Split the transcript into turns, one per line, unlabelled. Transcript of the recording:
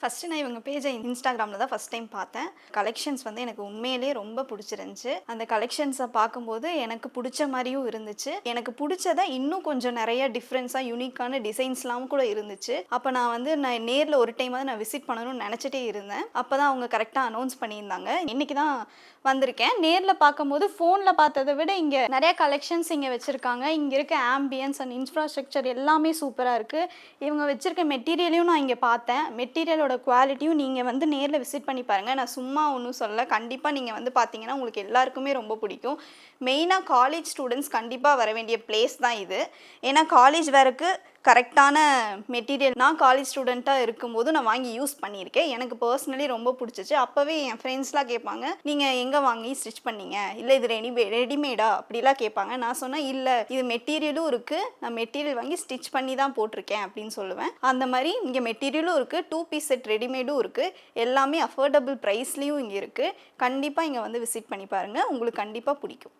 First நான் இவங்க பேஜை இன்ஸ்டாகிராமில தான் ஃபர்ஸ்ட் டைம் பார்த்தேன். கலெக்ஷன்ஸ் வந்து எனக்கு உண்மையிலேயே ரொம்ப புடிச்சிருந்துச்சு. அந்த கலெக்ஷன்ஸ பார்க்கும்போது எனக்கு புடிச்ச மாரியும் இருந்துச்சு. எனக்கு புடிச்சத இன்னும் கொஞ்சம் நெறைய டிஃப்ரெண்ட்ஸா, யூனிக்கான டிசைன்ஸ்லாம் கூட இருந்துச்சு. அப்ப நான் நேர்ல ஒரு டைமாவது நான் விசிட் பண்ணணும்னு நெனச்சுட்டே இருந்தேன். அப்பதான் அவங்க கரெக்ட்டா அனௌன்ஸ் பண்ணியிருந்தாங்க. இன்னைக்கு தான் வந்திருக்கேன். நேர்ல பார்க்கும்போது ஃபோன்ல பார்த்தத விட இங்க நெறைய கலெக்ஷன்ஸ் இங்க வச்சிருக்காங்க. இங்க இருக்க ஆம்பியன்ஸ் அண்ட் இன்ஃப்ராஸ்ட்ரக்சர் எல்லாமே சூப்பரா இருக்கு. இவங்க வச்சிருக்க மெட்டீரியலையும் நான் இங்க பார்த்தேன். மெட்டீரியலோட குவாலிட்டியும் நீங்க வந்து நேர்ல விசிட் பண்ணி பாருங்க. நான் சும்மா ஒண்ணும் சொல்லல. கண்டிப்பா நீங்க வந்து பார்த்தீங்கன்னா, உங்களுக்கு எல்லாருக்குமே ரொம்ப பிடிக்கும். மெயினா காலேஜ் ஸ்டூடண்ட்ஸ் கண்டிப்பா வர வேண்டிய பிளேஸ் தான் இது. ஏன்னா காலேஜ் வேருக்கு கரெக்டான மெட்டீரியல் நான் காலேஜ் ஸ்டூடெண்ட்டா இருக்கும்போது நான் வாங்கி யூஸ் பண்ணியிருக்கேன். எனக்கு பர்சனலி ரொம்ப புடிச்சுச்சு. அப்பவே என் ஃப்ரெண்ட்ஸ்லாம் கேட்பாங்க, "நீங்க எங்க வாங்கி ஸ்டிச் பண்ணீங்க? இல்ல இது ரெடிமேடா?" அப்படிலாம் கேட்பாங்க. நான் சொன்னேன், "இல்ல இது மெட்டீரியலும் இருக்கு. நான் மெட்டீரியல் வாங்கி ஸ்டிச் பண்ணி தான் போட்டிருக்கேன்" அப்படின்னு சொல்லுவேன். அந்த மாரி இங்க மெட்டீரியலும் இருக்கு. 2 பீஸ் செட் ரெடிமேடும் இருக்கு. எல்லாமே அஃபோர்டபுள் பிரைஸ்லயும் இங்க இருக்கு. கண்டிப்பா இங்க வந்து விசிட் பண்ணி பாருங்க. உங்களுக்கு கண்டிப்பா பிடிக்கும்.